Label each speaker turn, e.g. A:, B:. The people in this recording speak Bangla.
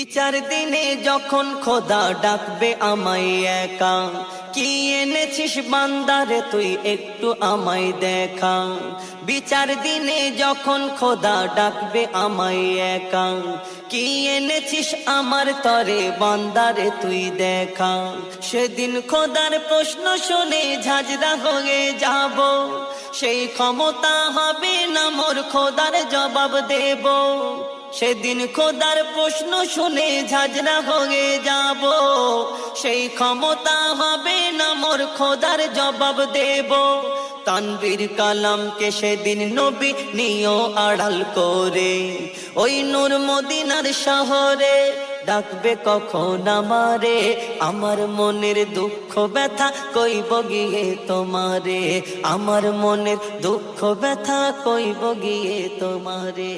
A: বিচার দিনে যখন খোদা ডাকবে আমায় একা, কি এনেছিস বান্দারে তুই একটু আমায় দেখা। বিচার দিনে যখন খোদা ডাকবে আমায় একা, কি এনেছিস আমার তরে বান্দারে তুই দেখা। সেদিন খোদার প্রশ্ন শুনে ঝাঁঝরা হয়ে যাব, সেই ক্ষমতা হবে না মোর খোদার জবাব দেব। সেদিন খোদার প্রশ্ন শুনে ঝাঁঝরা হয়ে যাব, সেই ক্ষমতা হবে না মোর খোদার জবাব দেব। তানবীর কালামকে সেদিন নবী নিও আড়াল করে, ওই নূর মদিনার শহরে ডাকবে কখন আমারে। আমার মনের দুঃখ ব্যথা কইব গিয়ে তোমারে, আমার মনের দুঃখ ব্যথা কইব গিয়ে তোমারে।